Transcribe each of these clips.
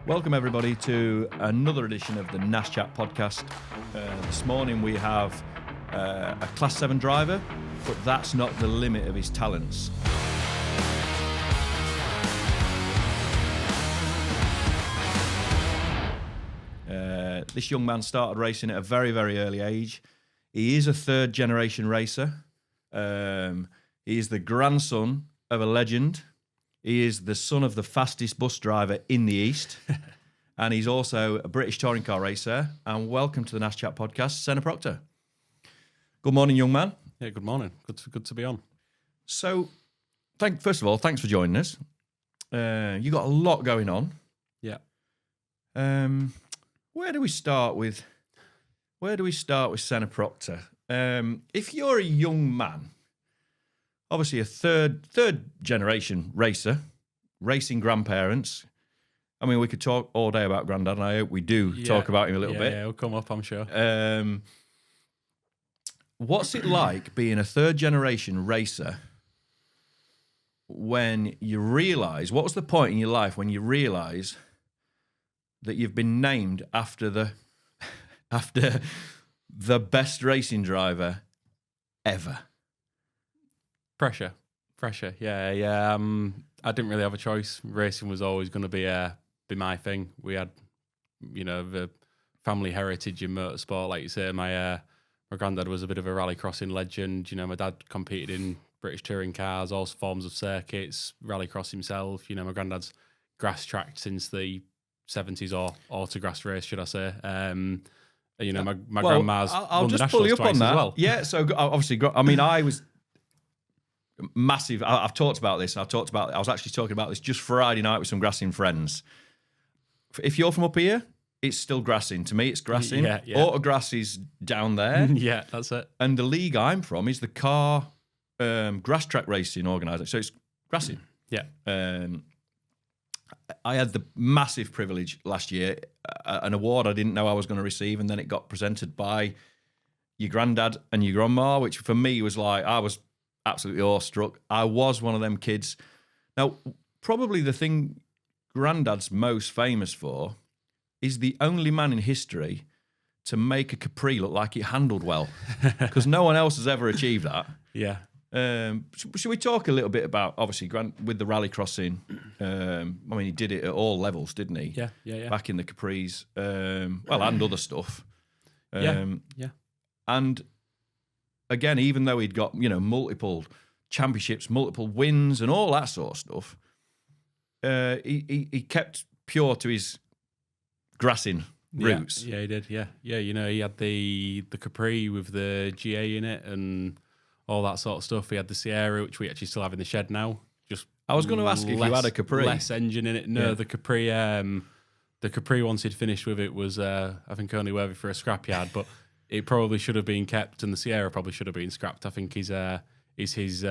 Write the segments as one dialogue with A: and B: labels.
A: Welcome everybody to another edition of the Naschat podcast. This morning we have a Class 7 driver, but that's not the limit of his talents. This young man started racing at a very, very early age. He is a third generation racer. He is the grandson of a legend. He is the son of the fastest bus driver in the East. And he's also a British touring car racer. And welcome to the Naschat podcast, Senna Proctor. Good morning, young man.
B: Yeah, good morning. Good to be on.
A: So, first of all, thanks for joining us. You got a lot going on.
B: Yeah.
A: Where do we start with Senna Proctor? If you're a young man, obviously a third generation racer, racing grandparents. I mean, we could talk all day about Grandad, and I hope we do talk about him a little bit.
B: Yeah, it'll come up, I'm sure.
A: What's it like being a third generation racer when you realise, what was the point in your life when you realise that you've been named after the best racing driver ever?
B: Pressure. Yeah. I didn't really have a choice. Racing was always going to be my thing. We had, the family heritage in motorsport, like you say. My granddad was a bit of a rallycrossing legend. My dad competed in British touring cars, all forms of circuits, rallycross himself. My granddad's grass tracked since the 70s, or Autograss race, should I say. My grandma's
A: I'll
B: won the
A: just pull you
B: nationals
A: up on
B: twice
A: that.
B: as well.
A: Yeah, so obviously, I mean, I was massive. I've talked about this. I was actually talking about this just Friday night with some grassing friends. If you're from up here, it's still grassing. To me, it's grassing.
B: Yeah.
A: Autograss is down there.
B: Yeah, that's it.
A: And the league I'm from is the car grass track racing organisation. So it's grassing.
B: Yeah.
A: I had the massive privilege last year, an award I didn't know I was going to receive, and then it got presented by your granddad and your grandma, which for me was like, I was absolutely awestruck. I was one of them kids. Now, probably the thing granddad's most famous for is the only man in history to make a Capri look like it handled well, because no one else has ever achieved that.
B: Yeah.
A: Should we talk a little bit about, obviously, with the rallycrossing? I mean, he did it at all levels, didn't he?
B: Yeah.
A: Back in the Capris, and other stuff.
B: Yeah.
A: And again, even though he'd got, multiple championships, multiple wins and all that sort of stuff, he kept pure to his grassing roots.
B: Yeah, he did. Yeah. He had the Capri with the GA in it and all that sort of stuff. He had the Sierra, which we actually still have in the shed now.
A: I was going to ask if you had a Capri.
B: Less engine in it. No, yeah. The Capri, once he'd finished with it, was I think only worthy for a scrapyard, but it probably should have been kept, and the Sierra probably should have been scrapped. I think is his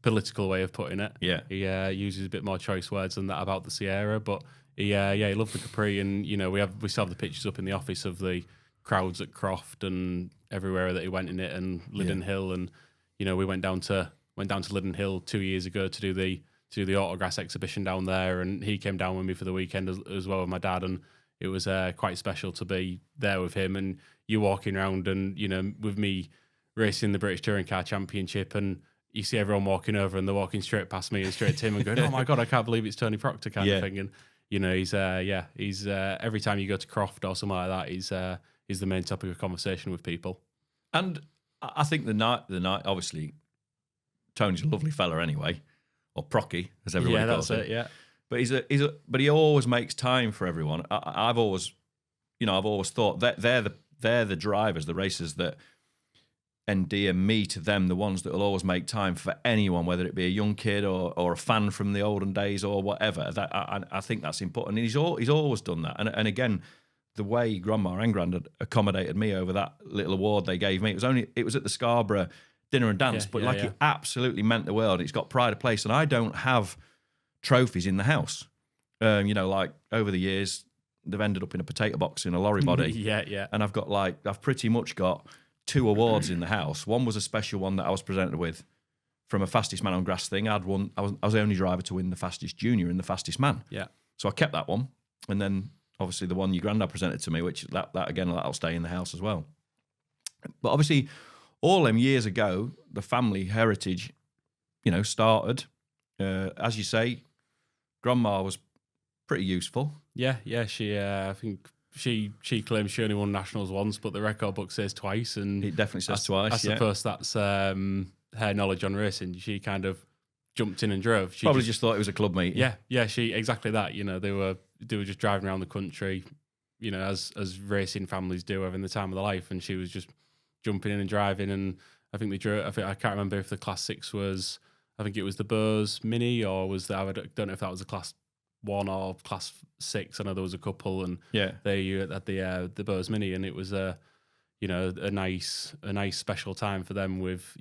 B: political way of putting it.
A: Yeah.
B: He uses a bit more choice words than that about the Sierra, but he loved the Capri, and we still have the pictures up in the office of the crowds at Croft and everywhere that he went in it, and Liddon Hill, and we went down to Liddon Hill 2 years ago to do the Autograss exhibition down there, and he came down with me for the weekend as well with my dad, and it was quite special to be there with him, and you walking around and with me racing the British Touring Car Championship, and you see everyone walking over and they're walking straight past me and straight to him and going, oh my God, I can't believe it's Tony Proctor kind of thing. And he's every time you go to Croft or something like that, he's the main topic of conversation with people.
A: And I think the night, obviously, Tony's a lovely fella anyway, or Procky, as everybody calls him.
B: Yeah,
A: that's it. But he always makes time for everyone. I've always thought that they're the drivers, the racers that endear me to them, the ones that will always make time for anyone, whether it be a young kid or a fan from the olden days or whatever. That I think that's important. And he's always done that. And again, the way Grandma and Grandad accommodated me over that little award they gave me, it was at the Scarborough dinner and dance, it absolutely meant the world. It's got pride of place, and I don't have trophies in the house. Like over the years, they've ended up in a potato box in a lorry body.
B: Yeah.
A: And I've pretty much got 2 awards in the house. One was a special one that I was presented with from a fastest man on grass thing. I was the only driver to win the fastest junior and the fastest man.
B: Yeah.
A: So I kept that one. and then obviously the one your granddad presented to me, which that again, that'll stay in the house as well. But obviously, all them years ago, the family heritage, started. As you say, Grandma was pretty useful.
B: Yeah. She, I think she claims she only won nationals once, but the record book says twice, and
A: It definitely says twice.
B: I suppose that's her knowledge on racing. She kind of jumped in and drove. She
A: Probably just thought it was a club meeting.
B: Yeah. She exactly that. They were just driving around the country, as racing families do, having the time of their life, and she was just jumping in and driving. And I think they drove. I can't remember if the Class 6 was. I think it was the Bose Mini, or was that? I don't know if that was a Class 1 or Class 6. I know there was a couple, and they had the Bose Mini, and it was a nice special time for them with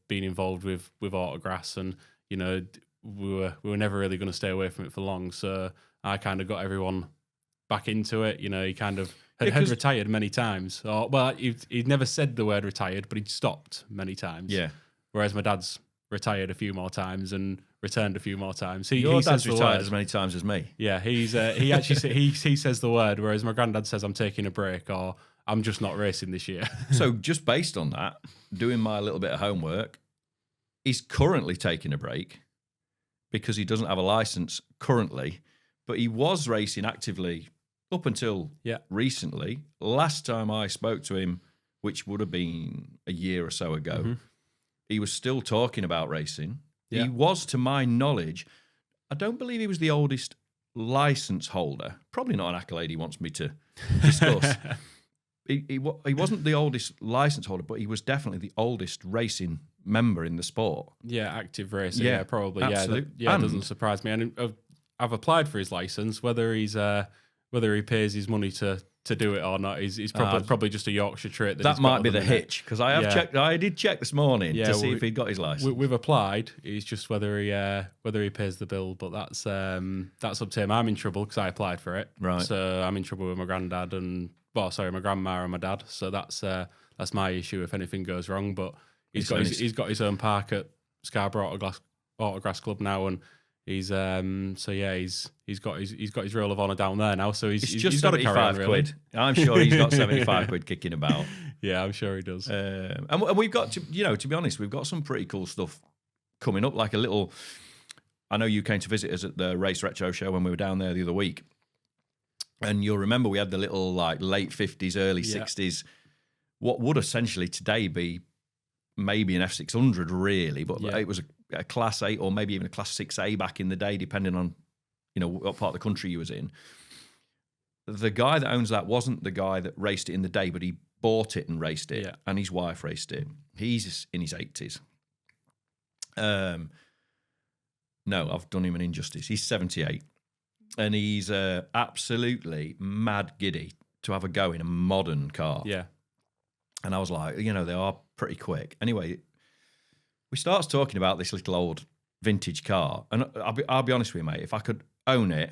B: being involved with Autograss, and we were never really going to stay away from it for long. So I kind of got everyone back into it. He kind of had retired many times. He'd never said the word retired, but he'd stopped many times.
A: Yeah.
B: Whereas my dad's retired a few more times and returned a few more times.
A: Your dad's retired as many times as me.
B: Yeah, he actually he says the word, whereas my granddad says I'm taking a break, or I'm just not racing this year.
A: So just based on that, doing my little bit of homework, he's currently taking a break because he doesn't have a license currently, but he was racing actively up until recently. Last time I spoke to him, which would have been a year or so ago, he was still talking about racing. Yeah. He was, to my knowledge, I don't believe he was the oldest license holder. Probably not an accolade he wants me to discuss. He wasn't the oldest license holder, but he was definitely the oldest racing member in the sport.
B: Yeah, active racing. Yeah, probably.
A: Absolutely.
B: Yeah, it doesn't surprise me. And I've applied for his license. Whether he pays his money to do it or not, he's probably just a Yorkshire trait.
A: That might be the hitch, because I have checked. I did check this morning to see if he'd got his license.
B: We've applied. It's just whether he pays the bill. But that's up to him. I'm in trouble because I applied for it.
A: Right.
B: So I'm in trouble with my granddad and my grandma and my dad. So that's my issue if anything goes wrong. But he's got his own park at Scarborough Autograss Club now, and he's got his roll of honour down there now. So he's
A: just
B: got
A: 75 quid. I'm sure he's got 75 quid kicking about.
B: Yeah, I'm sure he does.
A: And we've got to be honest, we've got some pretty cool stuff coming up. Like a little, I know you came to visit us at the Race Retro show when we were down there the other week. And you'll remember we had the little like late 50s, early 60s, what would essentially today be maybe an F600 really, but it was a Class 8 or maybe even a Class 6A back in the day, depending on, what part of the country you was in. The guy that owns that wasn't the guy that raced it in the day, but he bought it and raced it, and his wife raced it. He's in his 80s. No, I've done him an injustice. He's 78. And he's absolutely mad giddy to have a go in a modern car.
B: Yeah.
A: And I was like, they are pretty quick. Anyway, we starts talking about this little old vintage car. And I'll be honest with you, mate, if I could own it,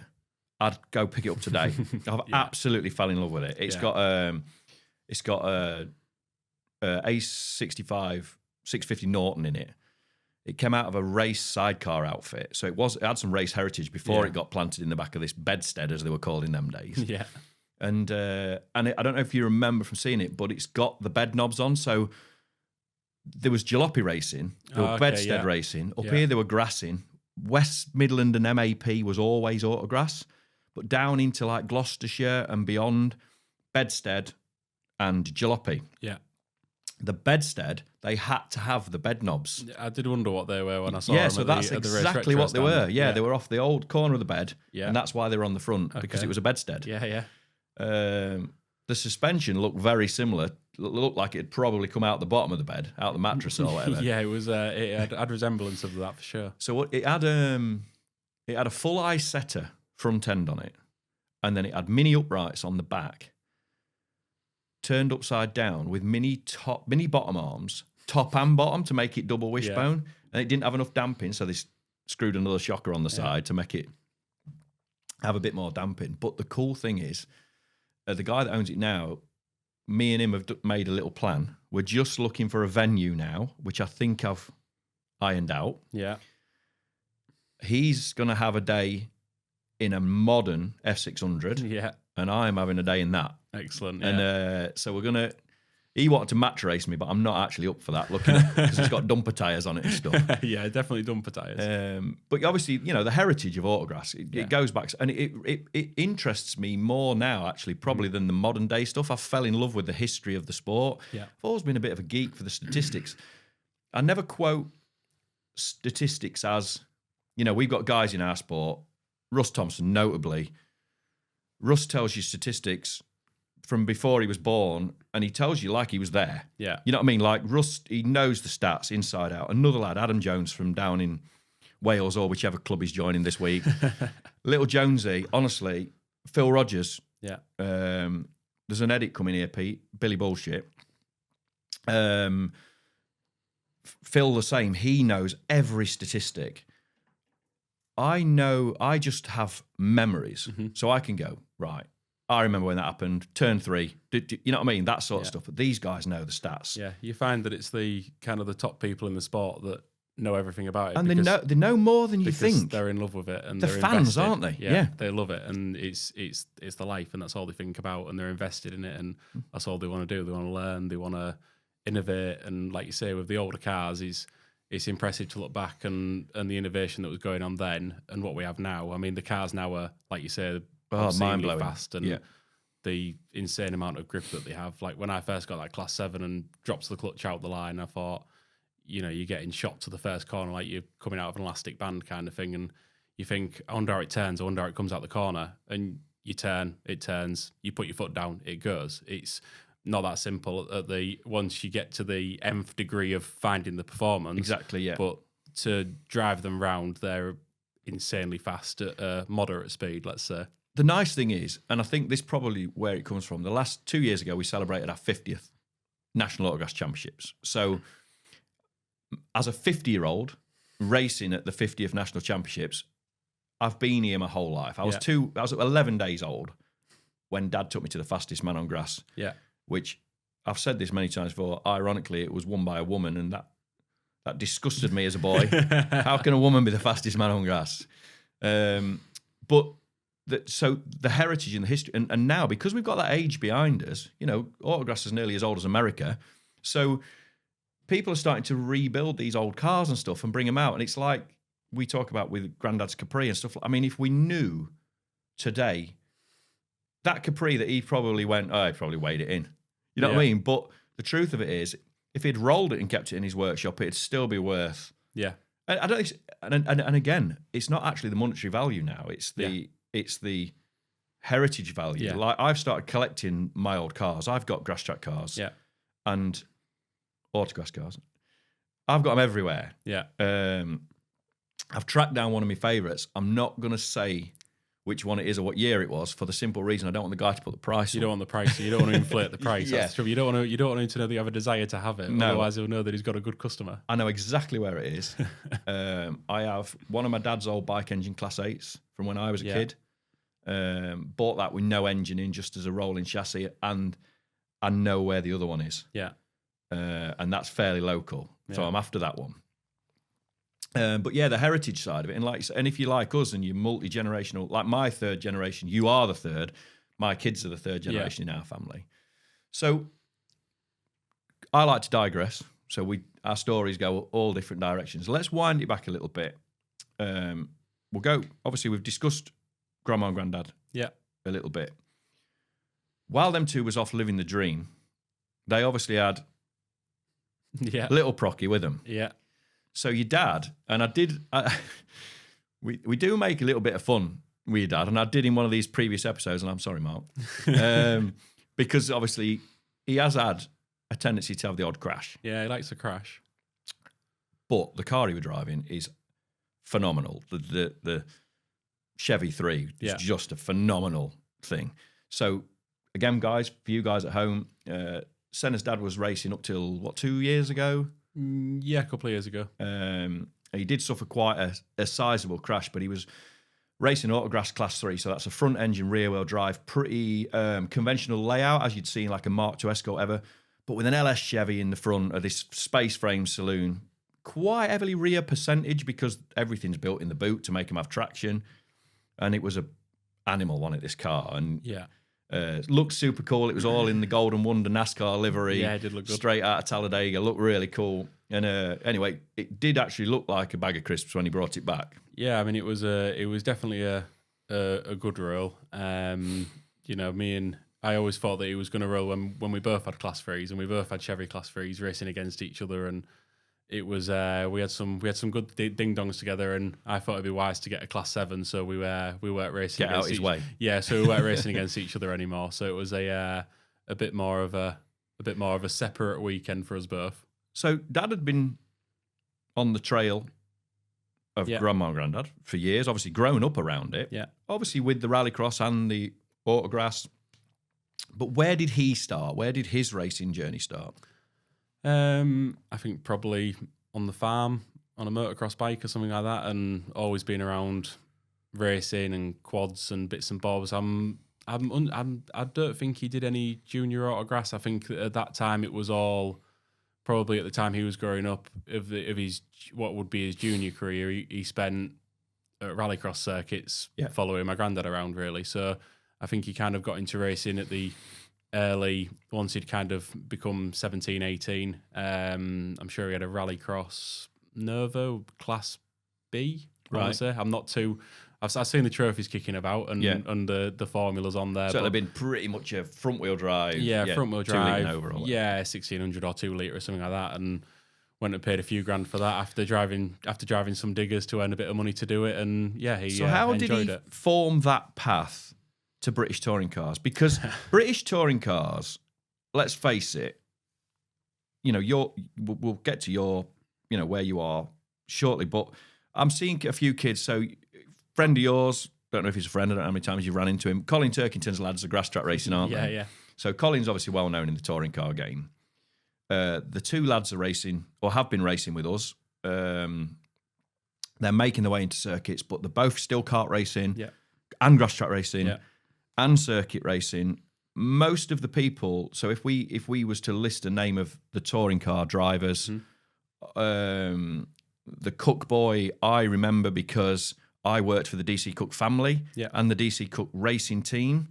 A: I'd go pick it up today. I've absolutely fell in love with it. It's got a A65 650 Norton in it. It came out of a race sidecar outfit. So it had some race heritage before it got planted in the back of this bedstead, as they were called in them days.
B: Yeah.
A: And I don't know if you remember from seeing it, but it's got the bed knobs on. So there was jalopy racing, there were bedstead racing. Up here, they were grassing. West Midland and MAP was always autograss. But down into like Gloucestershire and beyond, bedstead and jalopy.
B: Yeah.
A: The bedstead, they had to have the bed knobs.
B: I did wonder what they were when I saw them.
A: Yeah, so that's exactly what they were. Yeah, they were off the old corner of the bed, and that's why they were on the front, because it was a bedstead.
B: Yeah.
A: The suspension looked very similar. Looked like it'd probably come out the bottom of the bed, out the mattress or whatever.
B: Yeah, it was. It had resemblance of that for sure.
A: So it had a full eye setter front end on it, and then it had mini uprights on the back, turned upside down with mini bottom arms, top and bottom to make it double wishbone, and it didn't have enough damping, so they screwed another shocker on the side to make it have a bit more damping. But the cool thing is, the guy that owns it now, me and him have made a little plan. We're just looking for a venue now, which I think I've ironed out.
B: Yeah.
A: He's going to have a day in a modern F600.
B: Yeah.
A: And I'm having a day in that.
B: Excellent. Yeah.
A: And so we're going to... He wanted to match race me, but I'm not actually up for that, looking at because it's got dumper tyres on it and stuff.
B: Yeah, definitely dumper tyres.
A: But obviously, the heritage of Autograss, it goes back, and it interests me more now, actually, probably than the modern day stuff. I fell in love with the history of the sport.
B: Yeah.
A: I've always been a bit of a geek for the statistics. I never quote statistics as, we've got guys in our sport, Russ Thompson, notably. Russ tells you statistics from before he was born, and he tells you like he was there.
B: Yeah.
A: You know what I mean? Like Russ, he knows the stats inside out. Another lad, Adam Jones from down in Wales or whichever club he's joining this week. Little Jonesy, honestly, Phil Rogers.
B: Yeah.
A: There's an edit coming here, Pete. Billy Bullshit. Phil the same. He knows every statistic. I just have memories. So I can go, right, I remember when that happened, turn 3. You know what I mean? That sort of stuff. But these guys know the stats.
B: Yeah, you find that it's the kind of the top people in the sport that know everything about it.
A: And they know more than you think.
B: They're in love with it. And
A: they're fans,
B: invested.
A: Aren't they?
B: Yeah, they love it. And it's the life, and that's all they think about, and they're invested in it, and that's all they want to do. They want to learn, they want to innovate. And like you say, with the older cars, it's impressive to look back and the innovation that was going on then and what we have now. I mean, the cars now are, like you say,
A: mind-blowing.
B: Fast, and the insane amount of grip that they have. Like when I first got that Class 7 and dropped the clutch out the line, I thought, you're getting shot to the first corner like you're coming out of an elastic band kind of thing, and you think, I wonder how it turns, I wonder how it comes out the corner, and you turn, it turns, you put your foot down, it goes. It's not that simple once you get to the nth degree of finding the performance.
A: Exactly, yeah.
B: But to drive them round, they're insanely fast at a moderate speed, let's say.
A: The nice thing is, and I think this is probably where it comes from, the last 2 years ago, we celebrated our 50th National Autograss Championships. So as a 50-year-old racing at the 50th National Championships, I've been here my whole life. I was 11 days old when Dad took me to the fastest man on grass.
B: Yeah. Which,
A: I've said this many times before, ironically, it was won by a woman, and that disgusted me as a boy. How can a woman be the fastest man on grass? But so the heritage and the history, and now, because we've got that age behind us, Autograss is nearly as old as America, so people are starting to rebuild these old cars and stuff and bring them out, and it's like we talk about with Grandad's Capri and stuff. I mean, if we knew today that Capri that he probably went, he probably weighed it in. You know what I mean? But the truth of it is, if he'd rolled it and kept it in his workshop, it'd still be worth.
B: Yeah.
A: I don't. And again, it's not actually the monetary value now. It's the heritage value.
B: Yeah.
A: Like I've started collecting my old cars. I've got grass track cars.
B: Yeah.
A: And Autograss cars. I've got them everywhere.
B: Yeah.
A: I've tracked down one of my favourites. I'm not going to say which one it is or what year it was, for the simple reason I don't want the guy to put the price.
B: You don't want the price. You don't want to inflate the price.
A: Yeah.
B: That's true. You don't want him to know that you have a desire to have it.
A: No.
B: Otherwise, he'll know that he's got a good customer.
A: I know exactly where it is. I have one of my dad's old bike engine Class 8s from when I was a kid. Bought that with no engine in, just as a rolling chassis, and I know where the other one is.
B: Yeah.
A: And that's fairly local. So I'm after that one. But yeah, the heritage side of it, and if you're like us and you're multi-generational, like my third generation, you are the third. My kids are the third generation in our family. So I like to digress. So our stories go all different directions. Let's wind it back a little bit. We'll go. Obviously, we've discussed Grandma and Grandad.
B: Yeah,
A: a little bit. While them two was off living the dream, they obviously had little Procky with them.
B: Yeah.
A: So your dad, and we do make a little bit of fun with your dad, and I did in one of these previous episodes, and I'm sorry, Mark, because obviously he has had a tendency to have the odd crash.
B: Yeah, he likes to crash.
A: But the car he was driving is phenomenal. The Chevy 3 is just a phenomenal thing. So again, guys, for you guys at home, Senna's dad was racing up till, 2 years ago?
B: Yeah, a couple of years ago.
A: He did suffer quite a sizable crash, but he was racing Autograss Class 3, so that's a front engine, rear wheel drive, pretty conventional layout, as you'd see in like a Mark II Escort ever, but with an LS Chevy in the front of this space frame saloon, quite heavily rear percentage because everything's built in the boot to make them have traction. and it was a animal, wasn't it, this car? And
B: Yeah.
A: looked super cool. It was all in the Golden Wonder NASCAR livery.
B: Yeah, it did look good.
A: Straight out of Talladega. Looked really cool. And anyway, it did actually look like a bag of crisps when he brought it back.
B: Yeah, I mean, it was definitely a good roll. You know, I always thought that he was going to roll when we both had Class 3s, and we both had Chevy Class 3s racing against each other, and it was we had some good ding dongs together, and I thought it'd be wise to get a Class 7, so we weren't racing.
A: Get out his way.
B: Yeah, so we weren't racing against each other anymore. So it was a bit more of a separate weekend for us both.
A: So Dad had been on the trail of Grandma and Granddad for years, obviously grown up around it.
B: Yeah.
A: Obviously with the rallycross and the Autograss. But where did he start? Where did his racing journey start?
B: I think probably on the farm, on a motocross bike or something like that, and always been around racing and quads and bits and bobs. I don't think he did any junior Autograss. I think at that time it was all probably at the time he was growing up of his what would be his junior career. He spent at rallycross circuits following my granddad around, really. So I think he kind of got into racing at the early, once he'd kind of become 17, 18. I'm sure he had a rallycross Novo Class B, I want to say. I'm not too... I've seen the trophies kicking about and the formulas on there.
A: So it'd have been pretty much a front-wheel drive.
B: Yeah, front-wheel drive.
A: 2 litre overall.
B: Yeah, 1600 or 2 litre or something like that. And went and paid a few grand for that after driving some diggers to earn a bit of money to do it. And yeah, he
A: So how did he form that path to British touring cars? Because British touring cars, let's face it, you know, we'll get to your, you know, where you are shortly, but I'm seeing a few kids. So friend of yours, don't know if he's a friend, I don't know how many times you've ran into him. Colin Turkington's lads are grass track racing, aren't they?
B: Yeah.
A: So Colin's obviously well known in the touring car game. The two lads are racing, or have been racing with us. They're making their way into circuits, but they're both still kart racing and grass track racing and circuit racing. Most of the people, so if we was to list a name of the touring car drivers, the Cook boy, I remember because I worked for the DC Cook family and the DC Cook racing team.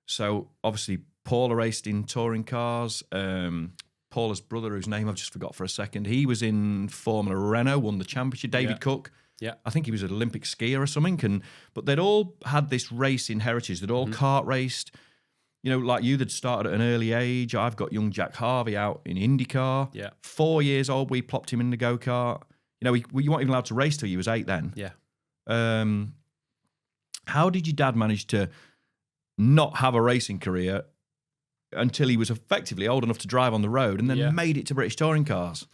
A: So obviously Paula raced in touring cars. Paula's brother, whose name I've just forgot for a second, he was in Formula Renault, won the championship. David Cook. Yeah, I think he was an Olympic skier or something. But they'd all had this racing heritage. They'd all kart raced. You know, like you, they'd started at an early age. I've got young Jack Harvey out in IndyCar. Yeah. 4 years old, we plopped him in the go-kart. You know, you weren't even allowed to race till you was 8 then.
B: Yeah.
A: How did your dad manage to not have a racing career until he was effectively old enough to drive on the road and then made it to British touring cars?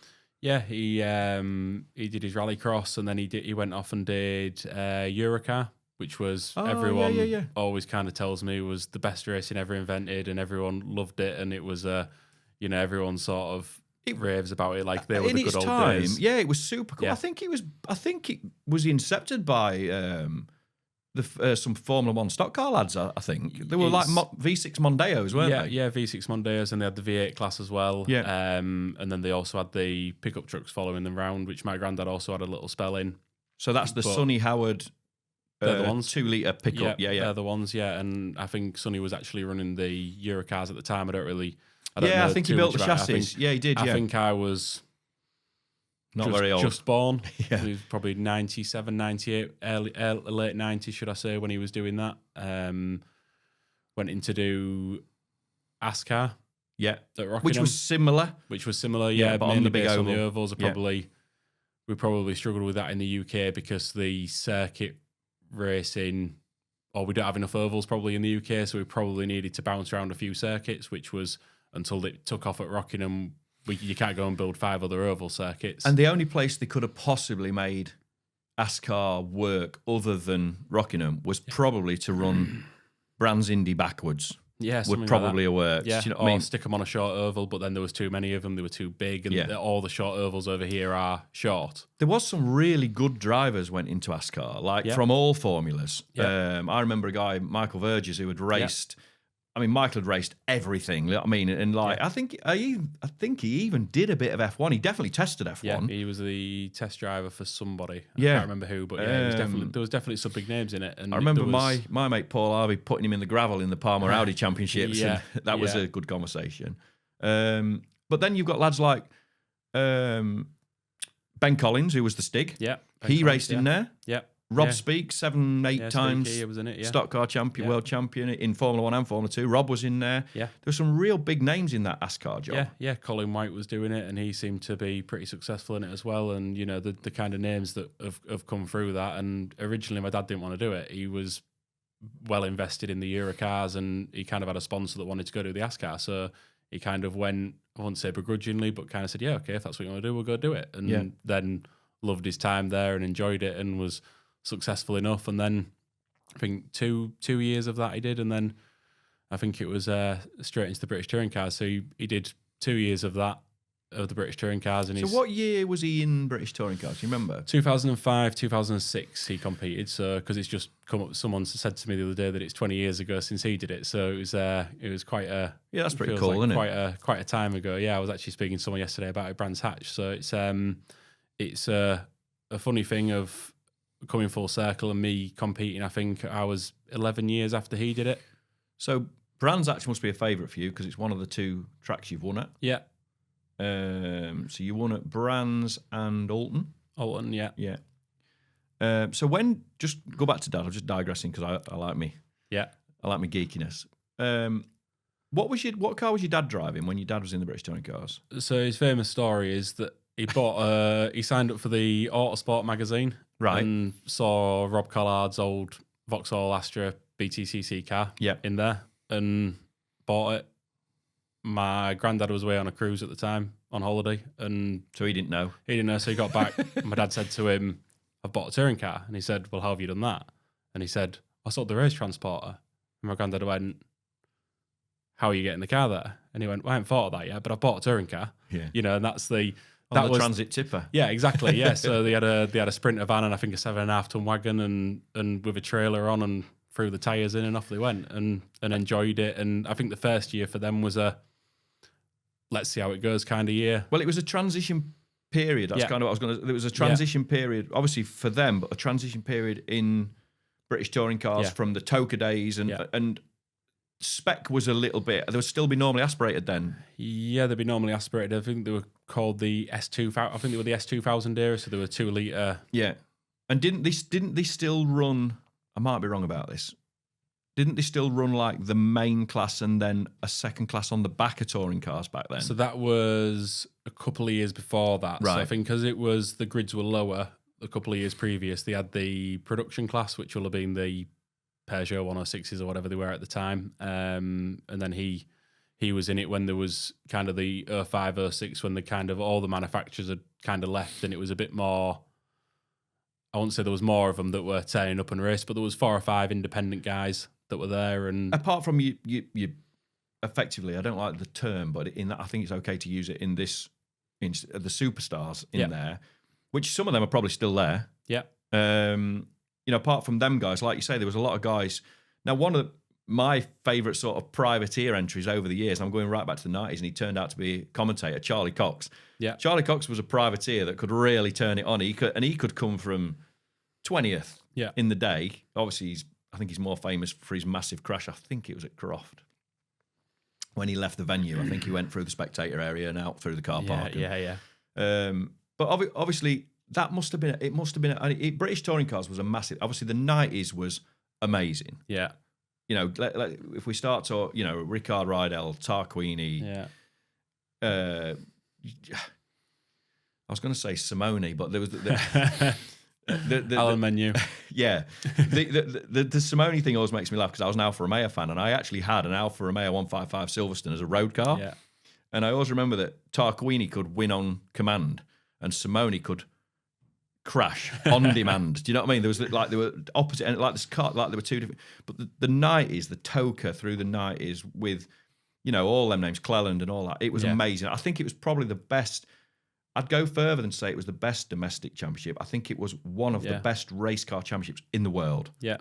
B: Yeah, he did his rallycross and then he went off and did Eurocar, which was everyone always kind of tells me was the best racing ever invented and everyone loved it, and it was you know, everyone sort of raves about it like they were the good old days.
A: Yeah, it was super cool. Yeah. I think it was incepted by some Formula One stock car lads. I think they were like V6 Mondeos, weren't they?
B: Yeah, V6 Mondeos, and they had the V8 class as well. Yeah, and then they also had the pickup trucks following them round, which my granddad also had a little spell in.
A: So that's the Sonny Howard.
B: They're the ones.
A: 2 litre pickup. Yeah,
B: they're the ones. Yeah, and I think Sonny was actually running the Eurocars at the time. I don't know
A: I think he built the chassis. He did.
B: I think I was
A: very old.
B: Just born. He was probably 97, 98, late 90s, should I say, when he was doing that. Went in to do ASCAR.
A: Yeah.
B: At Rockingham,
A: which was similar.
B: Yeah,
A: but on the big oval.
B: On the ovals are we probably struggled with that in the UK because the circuit racing, or we don't have enough ovals probably in the UK, so we probably needed to bounce around a few circuits, which was until it took off at Rockingham. You can't go and build 5 other oval circuits.
A: And the only place they could have possibly made ASCAR work other than Rockingham was probably to run Brands Indy backwards.
B: Yeah,
A: would probably have worked.
B: Yeah,
A: you know
B: or I mean? Stick them on a short oval, but then there was too many of them. They were too big, and all the short ovals over here are short.
A: There was some really good drivers went into ASCAR, like from all formulas. Yeah. I remember a guy, Michael Verges, who had raced I mean, Michael had raced everything. You know what I mean, and like, I think he even did a bit of F1. He definitely tested F1.
B: Yeah, he was the test driver for somebody. I
A: Yeah.
B: can't remember who, but yeah, there was definitely some big names in it. And
A: I remember my mate Paul Harvey putting him in the gravel in the Palmer Audi Championships, and that was a good conversation. But then you've got lads like Ben Collins, who was the Stig.
B: Yeah,
A: he raced in there.
B: Yeah.
A: Rob Speake, 7-8 times
B: Speaky, was in it,
A: stock car champion, world champion in Formula 1 and Formula 2. Rob was in there.
B: Yeah.
A: There were some real big names in that NASCAR job.
B: Yeah. Colin White was doing it, and he seemed to be pretty successful in it as well. And, you know, the kind of names that have come through that. And originally my dad didn't want to do it. He was well invested in the Eurocars, and he kind of had a sponsor that wanted to go do the NASCAR. So he kind of went, I wouldn't say begrudgingly, but kind of said, yeah, okay, if that's what you want to do, we'll go do it. And then loved his time there and enjoyed it and was successful enough. And then I think two years of that he did, and then I think it was straight into the British Touring Cars. So he did 2 years of that, of the British Touring Cars. And
A: so what year was he in British Touring Cars? Do you remember?
B: 2005, 2006 he competed. So because it's just come up, someone said to me the other day that it's 20 years ago since he did it. So it was quite a
A: that's pretty cool, isn't
B: it? Quite a time ago. Yeah, I was actually speaking to someone yesterday about it, Brands Hatch. So it's a funny thing of coming full circle and me competing. I think I was 11 years after he did it.
A: So Brands Hatch must be a favourite for you because it's one of the two tracks you've won at.
B: Yeah.
A: So you won at Brands and Alton.
B: Alton, yeah.
A: Yeah. So when, just go back to Dad, I'm just digressing because I like me.
B: Yeah.
A: I like my geekiness. What car was your dad driving when your dad was in the British Touring Cars?
B: So his famous story is that he signed up for the Autosport magazine.
A: Right.
B: And saw Rob Collard's old Vauxhall Astra BTCC car in there and bought it. My granddad was away on a cruise at the time on holiday, and
A: so he didn't know.
B: So he got back. My dad said to him, I've bought a touring car. And he said, well, how have you done that? And he said, I sold the race transporter. And my granddad went, how are you getting the car there? And he went, well, I haven't thought of that yet, but I've bought a touring car.
A: Yeah.
B: You know, and that's the...
A: That was transit tipper.
B: Yeah, exactly. Yeah, so they had a Sprinter van and I think a 7.5 ton wagon and with a trailer on, and threw the tyres in and off they went and enjoyed it. And I think the first year for them was a let's see how it goes kind of year.
A: Well, it was a transition period. That's kind of what I was going to. There was a transition period, obviously for them, but a transition period in British touring cars from the Toka days and. Spec was a little bit. They would still be normally aspirated then.
B: Yeah, they'd be normally aspirated. I think they were called the S2000. I think they were the S2000 era, so they were 2 litre.
A: Yeah, and didn't they still run? I might be wrong about this. Didn't they still run like the main class and then a second class on the back of touring cars back then?
B: So that was a couple of years before that.
A: Right.
B: So I think because it was the grids were lower a couple of years previous, they had the production class, which will have been the Peugeot 106s or whatever they were at the time, and then he was in it when there was kind of the 05, 06 when the kind of all the manufacturers had kind of left, and it was a bit more. I won't say there was more of them that were turning up and race, but there was 4 or 5 independent guys that were there. And
A: apart from you effectively, I don't like the term, but in that I think it's okay to use it in this, in the superstars in there, which some of them are probably still there.
B: Yeah.
A: You know, apart from them guys, like you say, there was a lot of guys. Now, one of my favourite sort of privateer entries over the years, I'm going right back to the 90s, and he turned out to be a commentator, Charlie Cox.
B: Yeah.
A: Charlie Cox was a privateer that could really turn it on. He could come from 20th in the day. Obviously, I think he's more famous for his massive crash. I think it was at Croft. When he left the venue, I think he went through the spectator area and out through the car park. But obviously... That must have been. It must have been. British touring cars was a massive. Obviously, the 90s was amazing.
B: Yeah.
A: You know, if we start to, you know, Ricard Rydell, Tarquini.
B: Yeah.
A: I was going to say Simone, but there was the
B: Alan Menu.
A: Yeah. The Simone thing always makes me laugh because I was an Alfa Romeo fan, and I actually had an Alfa Romeo 155 Silverstone as a road car.
B: Yeah.
A: And I always remember that Tarquini could win on command, and Simone could crash on demand. Do you know what I mean? There was like, they were opposite, and like this car, like there were two different. But the 90s, the Toka through the 90s with, you know, all them names, Cleland and all that. It was amazing. I think it was probably the best. I'd go further than say it was the best domestic championship. I think it was one of the best race car championships in the world.
B: Yeah.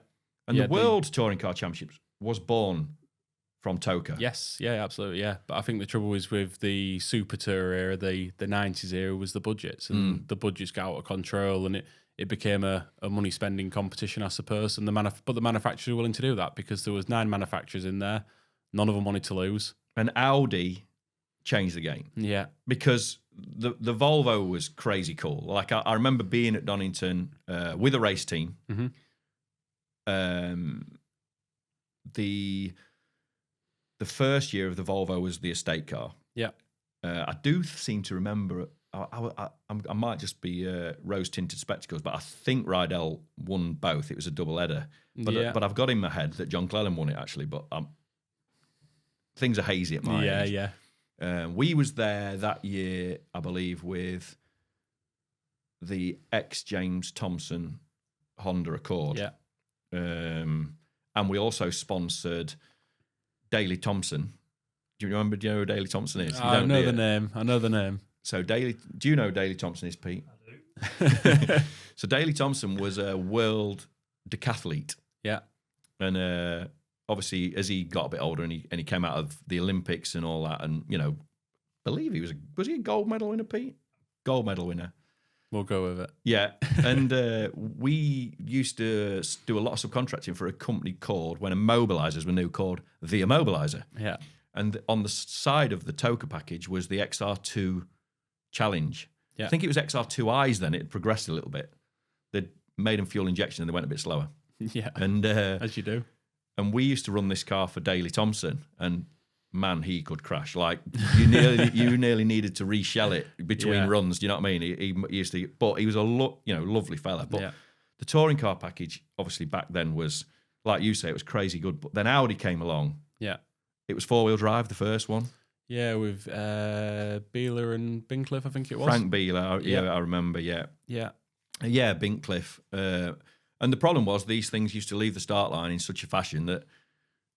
A: And the World Touring Car Championships was born from Toka.
B: Yes, yeah, absolutely, yeah. But I think the trouble is with the Super Tour era, the 90s era, was the budgets, and the budgets got out of control, and it became a money spending competition, I suppose. And but the manufacturers were willing to do that because there was 9 manufacturers in there, none of them wanted to lose.
A: And Audi changed the game.
B: Yeah, because
A: the Volvo was crazy cool. Like I remember being at Donington with a race team. The first year of the Volvo was the estate car.
B: Yeah.
A: I do seem to remember, I might just be rose-tinted spectacles, but I think Rydell won both. It was a double-header. But I've got in my head that John Clellan won it, actually, but things are hazy at my age.
B: Yeah.
A: We was there that year, I believe, with the ex-James Thompson Honda Accord.
B: Yeah.
A: And we also sponsored Daley Thompson. Do you know who Daley Thompson is?
B: I know the name.
A: So do you know who Daley Thompson is, Pete? I do. So Daley Thompson was a world decathlete.
B: Yeah.
A: And obviously, as he got a bit older and he came out of the Olympics and all that, and I believe he was he a gold medal winner, Pete? Gold medal winner.
B: We'll go with it.
A: Yeah. And we used to do a lot of subcontracting for a company called, when immobilizers were new, called The Immobilizer.
B: Yeah.
A: And on the side of the Toka package was the XR2 Challenge.
B: Yeah.
A: I think it was XR2Is then. It had progressed a little bit. They'd made them fuel injection and they went a bit slower.
B: Yeah.
A: And
B: as you do.
A: And we used to run this car for Daley Thompson, and man, he could crash. Like you nearly needed to reshell it between runs. Do you know what I mean? He used to, but he was a lovely fella. But the touring car package, obviously back then was, like you say, it was crazy good. But then Audi came along.
B: Yeah,
A: it was 4-wheel drive, the first one.
B: Yeah, with Beeler and Bincliffe, I think it was.
A: Frank Beeler, I remember. Yeah, Bincliffe. And the problem was these things used to leave the start line in such a fashion that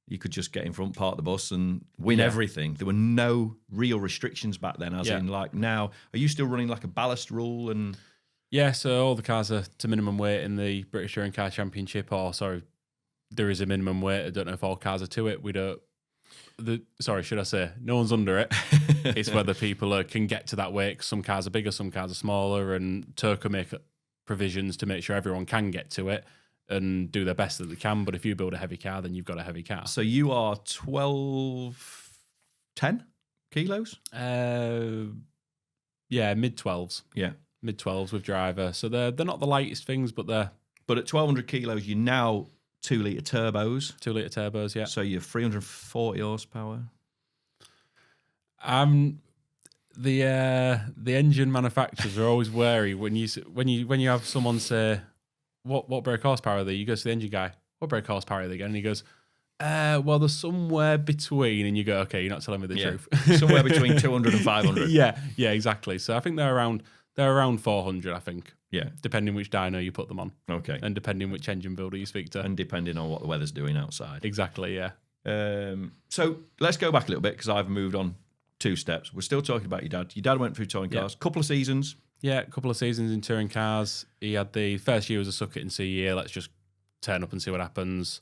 A: you could just get in front, park the bus, and win everything. There were no real restrictions back then, as in like now. Are you still running like a ballast rule? And
B: yeah, so all the cars are to minimum weight in the British Touring Car Championship. Or sorry, there is a minimum weight. I don't know if all cars are to it. We don't. Should I say no one's under it? It's whether people can get to that weight. 'Cause some cars are bigger, some cars are smaller, and Toka make provisions to make sure everyone can get to it and do their best that they can. But if you build a heavy car, then you've got a heavy car.
A: So you are 10 kilos?
B: Yeah, mid-12s.
A: Yeah.
B: Mid-12s with driver. So they're not the lightest things, but they're...
A: But at 1,200 kilos, you're now 2-litre turbos.
B: 2-litre turbos, yeah.
A: So you're 340 horsepower.
B: The engine manufacturers are always wary when you have someone say, what brake horsepower are they? You go to the engine guy, what brake horsepower are they again? And he goes, well, they're somewhere between. And you go, okay, you're not telling me the truth.
A: Somewhere between 200 and 500.
B: Yeah, exactly. So I think they're around 400, I think.
A: Yeah.
B: Depending which dyno you put them on.
A: Okay.
B: And depending which engine builder you speak to.
A: And depending on what the weather's doing outside.
B: Exactly, yeah.
A: So let's go back a little bit because I've moved on 2 steps. We're still talking about your dad. Your dad went through touring cars. Couple of seasons.
B: Yeah, a couple of seasons in touring cars. He had the first year was a suck it and see year. Let's just turn up and see what happens.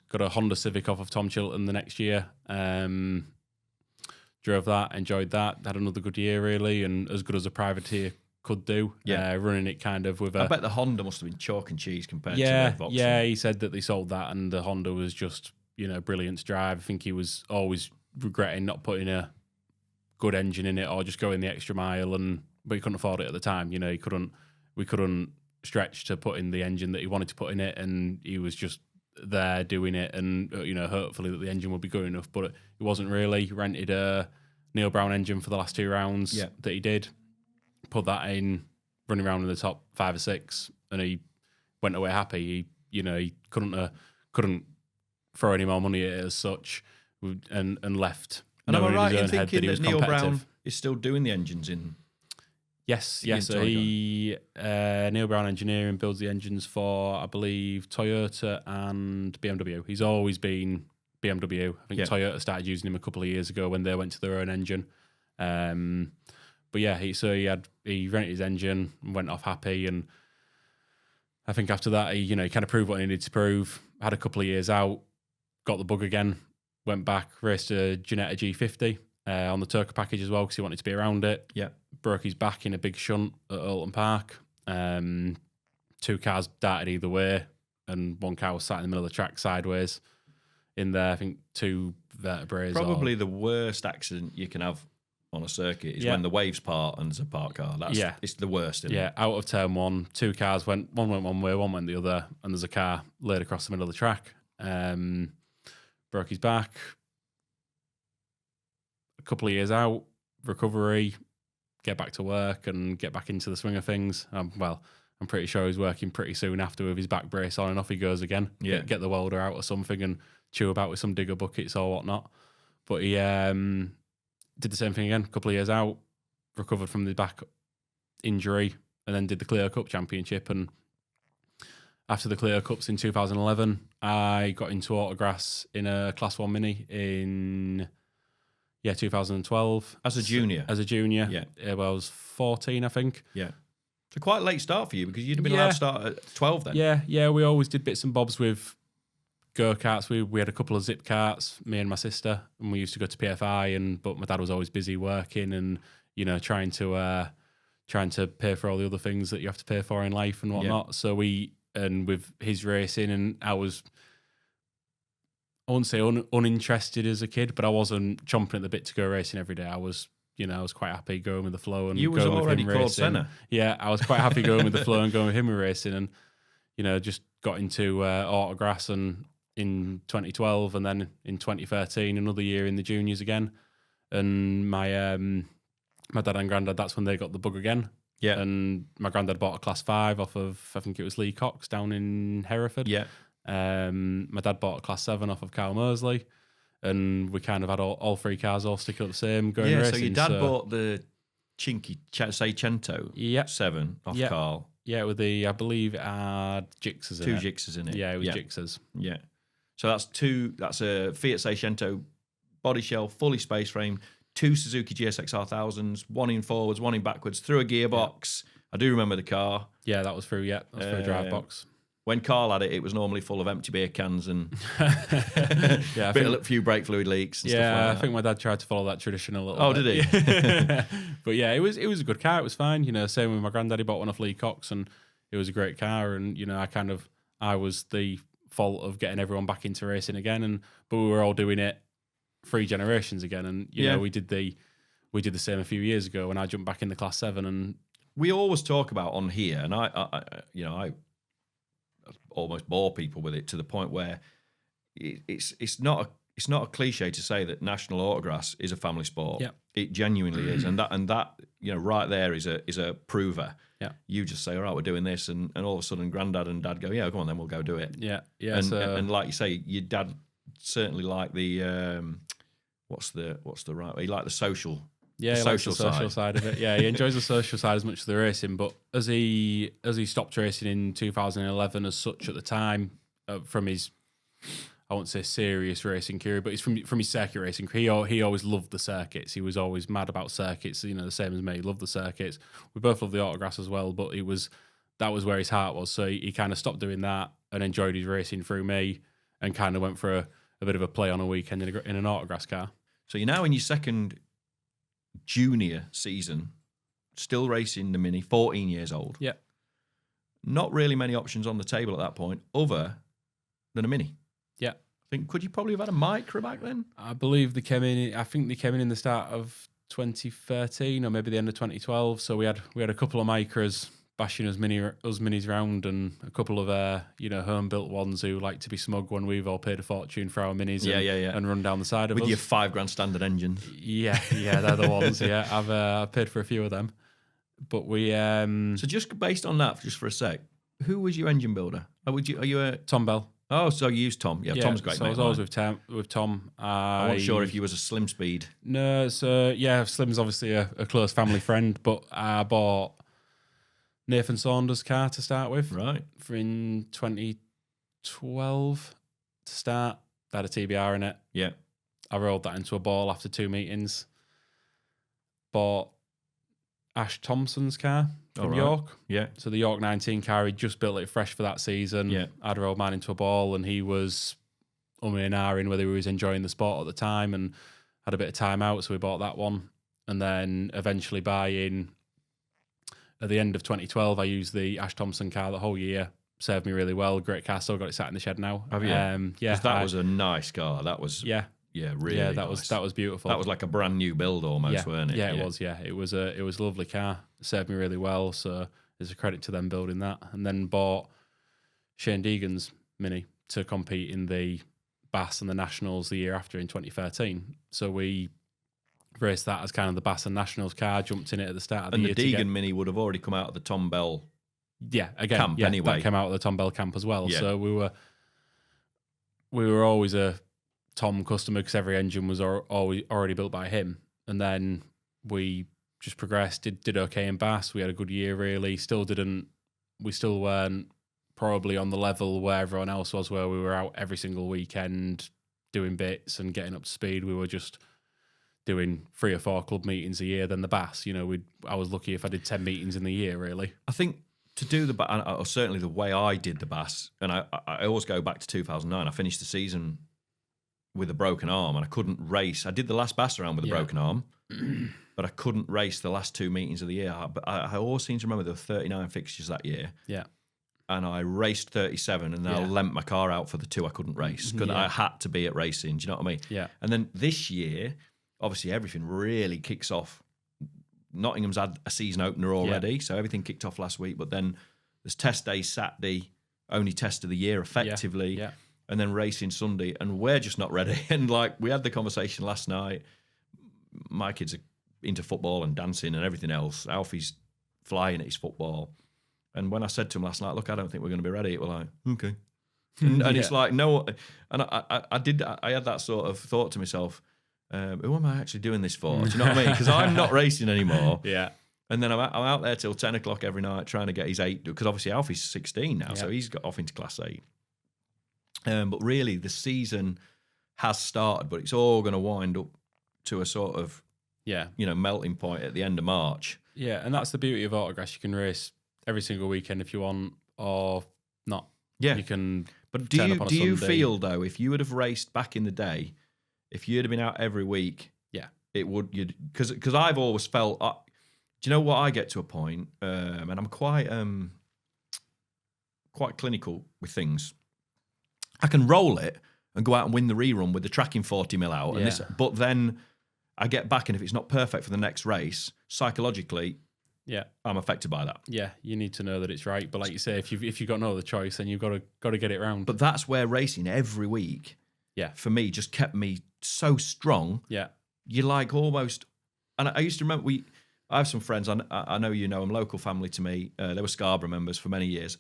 B: Got a Honda Civic off of Tom Chilton the next year. Drove that, enjoyed that. Had another good year, really, and as good as a privateer could do.
A: Yeah.
B: Running it kind of with
A: I bet the Honda must have been chalk and cheese compared to the Vauxhall.
B: Yeah, he said that they sold that and the Honda was just, brilliant to drive. I think he was always regretting not putting a good engine in it or just going the extra mile, but he couldn't afford it at the time. We couldn't stretch to put in the engine that he wanted to put in it, and he was just there doing it, and hopefully that the engine would be good enough, but it wasn't really. He rented a Neil Brown engine for the last 2 rounds that he did, put that in, running around in the top 5 or 6, and he went away happy. He couldn't throw any more money at it as such, and left.
A: And am I right in
B: thinking
A: that Neil Brown is still doing the engines in?
B: Yes. So Neil Brown Engineering builds the engines for, I believe, Toyota and BMW. He's always been BMW. I think Toyota started using him a couple of years ago when they went to their own engine. But yeah, he rented his engine and went off happy, and I think after that he kind of proved what he needed to prove. Had a couple of years out, got the bug again, went back, raced a Ginetta G50 on the Turco package as well because he wanted to be around it.
A: Yeah.
B: Broke his back in a big shunt at Alton Park. 2 cars darted either way, and 1 car was sat in the middle of the track sideways in there. I think 2 vertebrae.
A: Probably the worst accident you can have on a circuit is when the waves part and there's a parked car. It's the worst. Isn't it?
B: Out of turn 1, 2 cars one went one way, one went the other, and there's a car laid across the middle of the track. Broke his back. A couple of years out, recovery, get back to work and get back into the swing of things. I'm pretty sure he's working pretty soon after with his back brace on, and off he goes again.
A: Yeah.
B: Get the welder out or something and chew about with some digger buckets or whatnot. But he did the same thing again, a couple of years out, recovered from the back injury, and then did the Clio Cup Championship. And after the Clio Cups in 2011, I got into Autograss in a Class 1 Mini in 2012.
A: As a junior?
B: As a junior.
A: Yeah.
B: I was 14, I think.
A: Yeah. So quite a late start for you because you'd have been allowed to start at 12 then.
B: Yeah. We always did bits and bobs with go-karts. We had a couple of zip karts, me and my sister, and we used to go to PFI, but my dad was always busy working and, trying to pay for all the other things that you have to pay for in life and whatnot. Yeah. So and with his racing, and I wouldn't say uninterested as a kid, but I wasn't chomping at the bit to go racing every day. I was quite happy going with the flow and
A: you was
B: going
A: already
B: with him
A: called
B: racing.
A: Senna.
B: Yeah, I was quite happy going with the flow and going with him racing, and just got into Autograss and in 2012, and then in 2013 another year in the juniors again. And my dad and granddad, that's when they got the bug again.
A: Yeah.
B: And my granddad bought a Class 5 off of, I think it was Lee Cox down in Hereford.
A: Yeah.
B: My dad bought a Class 7 off of Carl Mosley, and we kind of had all 3 cars all sticking up the same going racing.
A: So your dad bought the Chinky Seicento 7 off Carl.
B: Yeah, with I believe it had Gixxers in it.
A: 2 Gixxers in it.
B: Yeah, it was Gixxers.
A: Yeah. So that's a Fiat Seicento body shell, fully space framed, 2 Suzuki GSX R1000s, 1 in forwards, 1 in backwards, through a gearbox. Yeah. I do remember the car.
B: Yeah, that was through a drive box.
A: When Carl had it, it was normally full of empty beer cans and a few brake fluid leaks and stuff like that.
B: I think my dad tried to follow that tradition a little bit.
A: Oh, did he?
B: But yeah, it was a good car. It was fine. Same with my granddad. He bought one off Lee Cox, and it was a great car. And, I was the fault of getting everyone back into racing again. But we were all doing it 3 generations again. And, we did the same a few years ago when I jumped back in the Class 7. And
A: we always talk about on here, and I almost bore people with it to the point where it's not a cliche to say that National Autograss is a family sport.
B: Yeah.
A: It genuinely is, and that right there is a prover.
B: Yeah.
A: You just say, all right, we're doing this, and all of a sudden, Granddad and Dad go, yeah, go on, then we'll go do it.
B: Yeah.
A: And like you say, your dad certainly liked the what's the right way? He liked the social.
B: Yeah, he likes the social side of it. Yeah, he enjoys the social side as much as the racing. But as he stopped racing in 2011, as such at the time, from his, I won't say serious racing career, but it's from his circuit racing career. He always loved the circuits. He was always mad about circuits. The same as me. He loved the circuits. We both love the Autograss as well, but that was where his heart was. So he kind of stopped doing that and enjoyed his racing through me, and kind of went for a bit of a play on a weekend in an Autograss car.
A: So you're now in your second junior season, still racing the Mini, 14 years old.
B: Yeah.
A: Not really many options on the table at that point other than a Mini.
B: Yeah.
A: I think, could you probably have had a Micra back then?
B: I believe they came in the start of 2013 or maybe the end of 2012. So we had a couple of Micras bashing us minis around, and a couple of home built ones who like to be smug when we've all paid a fortune for our minis and run down the side of
A: with
B: us.
A: Your $5,000 standard engines.
B: Yeah, they're the ones. Yeah, I've paid for a few of them. But we
A: so just based on that, just for a sec, who was your engine builder? Are you a
B: Tom Bell?
A: Oh, so you used Tom. Yeah, Tom's great.
B: So I was always with Tom.
A: I wasn't sure if you was a Slim Speed.
B: No, so yeah, Slim's obviously a close family friend, but I bought Nathan Saunders' car to start with.
A: Right.
B: For in 2012 to start. That had a TBR in it.
A: Yeah.
B: I rolled that into a ball after 2 meetings. Bought Ash Thompson's car from York.
A: Yeah.
B: So the York 19 car, he just built it fresh for that season.
A: Yeah.
B: I'd rolled mine into a ball, and he was and ahhing whether he was enjoying the sport at the time, and had a bit of time out, so we bought that one. And then eventually buying, at the end of 2012, I used the Ash Thompson car the whole year. Served me really well. Great car. Still got it sat in the shed now.
A: Have you?
B: Yeah.
A: That was a nice car. That was really
B: that
A: nice.
B: was beautiful.
A: That was like a brand new build almost, weren't it?
B: Yeah, it was. Yeah, it was a lovely car. It served me really well. So there's a credit to them building that. And then bought Shane Deegan's Mini to compete in the Bass and the Nationals the year after in 2013. So we raced that as kind of the Bass and Nationals car. Jumped in it at the start of the year.
A: And the Deegan Mini would have already come out of the Tom Bell.
B: Camp
A: anyway.
B: That came out of the Tom Bell camp as well.
A: Yeah.
B: So we were always a Tom customer because every engine was already built by him. And then we just progressed, did okay in Bass. We had a good year really. We still weren't probably on the level where everyone else was, where we were out every single weekend doing bits and getting up to speed. We were just doing 3 or 4 club meetings a year. Then the Bass, I was lucky if I did 10 meetings in the year really.
A: I think to do or certainly the way I did the Bass, and I always go back to 2009. I finished the season with a broken arm, and I couldn't race. I did the last Bass around with a broken arm, but I couldn't race the last 2 meetings of the year. But I always seem to remember there were 39 fixtures that year.
B: Yeah.
A: And I raced 37, and then I lent my car out for the 2 I couldn't race because I had to be at racing. Do you know what I mean?
B: Yeah.
A: And then this year, obviously, everything really kicks off. Nottingham's had a season opener already, so everything kicked off last week. But then there's test day Saturday, only test of the year effectively, and then racing Sunday, and we're just not ready. And like we had the conversation last night. My kids are into football and dancing and everything else. Alfie's flying at his football. And when I said to him last night, look, I don't think we're going to be ready, it was like, okay. And it's like, no. And I had that sort of thought to myself, who am I actually doing this for? Do you know what I mean? Because I'm not racing anymore.
B: Yeah.
A: And then I'm out there till 10 o'clock every night trying to get his 8, because obviously Alfie's 16 now, so he's got off into class 8. But really, the season has started, but it's all going to wind up to a sort of melting point at the end of March.
B: Yeah, and that's the beauty of Autograss. You can race every single weekend if you want, or not.
A: Yeah.
B: You can.
A: But do you feel though, if you would have raced back in the day, if you'd have been out every week, it would because I've always felt. Do you know what? I get to a point, and I'm quite clinical with things. I can roll it and go out and win the rerun with the tracking 40 mil out, and but then I get back, and if it's not perfect for the next race, psychologically, I'm affected by that.
B: Yeah, you need to know that it's right. But like you say, if you've got no other choice, then you've got to get it round.
A: But that's where racing every week, for me, just kept me so strong.
B: Yeah,
A: you like almost. And I used to remember I have some friends. I know you know them, local family to me. They were Scarborough members for many years.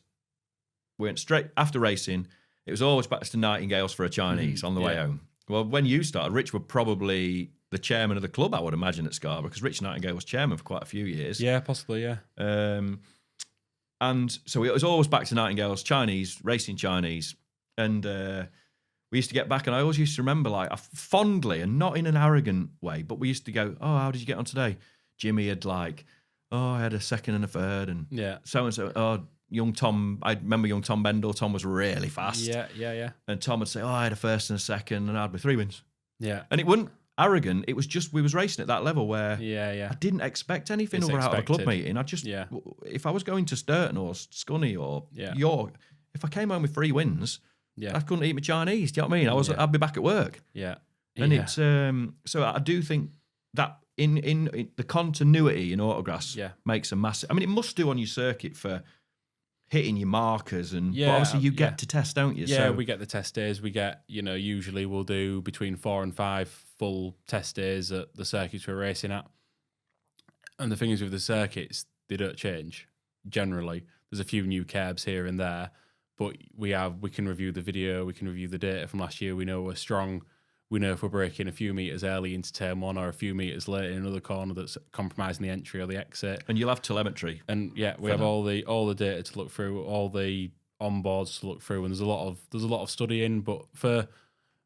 A: We went straight after racing. It was always back to Nightingales for a Chinese on the way home. Well, when you started, Rich were probably the chairman of the club, I would imagine, at Scarborough, because Rich Nightingale was chairman for quite a few years.
B: Yeah, possibly, yeah.
A: And so it was always back to Nightingales, Chinese, racing Chinese. And we used to get back, and I always used to remember, like, fondly, and not in an arrogant way, but we used to go, oh, how did you get on today? Jimmy had like, oh, I had a second and a third, and so-and-so, oh, young Tom, I remember young Tom Bendel. Tom was really fast.
B: Yeah.
A: And Tom would say, oh, I had a first and a second, and I'd be 3 wins.
B: Yeah.
A: And it wasn't arrogant. It was just, we was racing at that level where I didn't expect anything out of a club meeting. I just, if I was going to Sturton or Scunny or York, if I came home with 3 wins, I couldn't eat my Chinese. Do you know what I mean? I'd be back at work.
B: Yeah.
A: And it's, so I do think that in the continuity in Autograss makes a massive, I mean, it must do on your circuit for hitting your markers, and but obviously you get to test, don't you?
B: Yeah, we get the test days. We get, usually we'll do between 4 and 5 full test days at the circuits we're racing at. And the thing is with the circuits, they don't change generally. There's a few new cabs here and there, but we can review the video, we can review the data from last year. We know we're strong. We know if we're braking a few metres early into turn 1 or a few metres late in another corner that's compromising the entry or the exit.
A: And you'll have telemetry.
B: And we have all the data to look through, all the onboards to look through, and there's a lot of studying. But for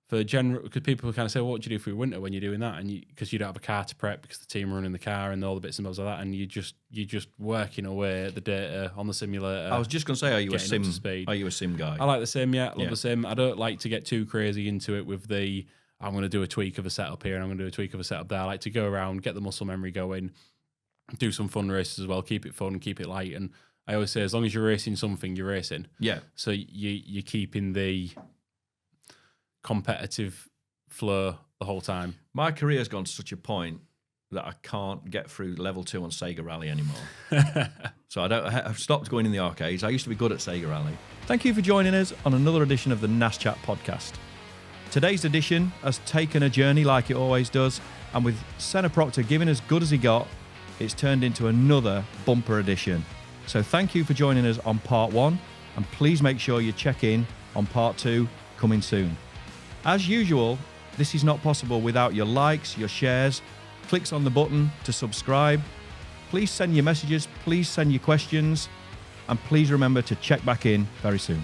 B: for general, because people kind of say, well, what do you do for your winter when you're doing that? And because you don't have a car to prep, because the team are running the car and all the bits and bobs like that, and you're just working away at the data on the simulator.
A: I was just going to say, are you a sim?
B: Speed.
A: Are you a sim guy?
B: I like the sim, yeah. Love the sim. I don't like to get too crazy into it with the, I'm going to do a tweak of a setup here and I'm going to do a tweak of a setup there. I like to go around, get the muscle memory going, do some fun races as well, keep it fun, keep it light. And I always say, as long as you're racing something, you're racing. Yeah. So you're keeping the competitive flow the whole time.
A: My career's gone to such a point that I can't get through level 2 on Sega Rally anymore. So I've stopped going in the arcades. I used to be good at Sega Rally. Thank you for joining us on another edition of the Naschat podcast. Today's edition has taken a journey like it always does, and with Senna Proctor giving as good as he got, it's turned into another bumper edition. So thank you for joining us on part 1, and please make sure you check in on part 2 coming soon. As usual, this is not possible without your likes, your shares, clicks on the button to subscribe. Please send your messages, please send your questions, and please remember to check back in very soon.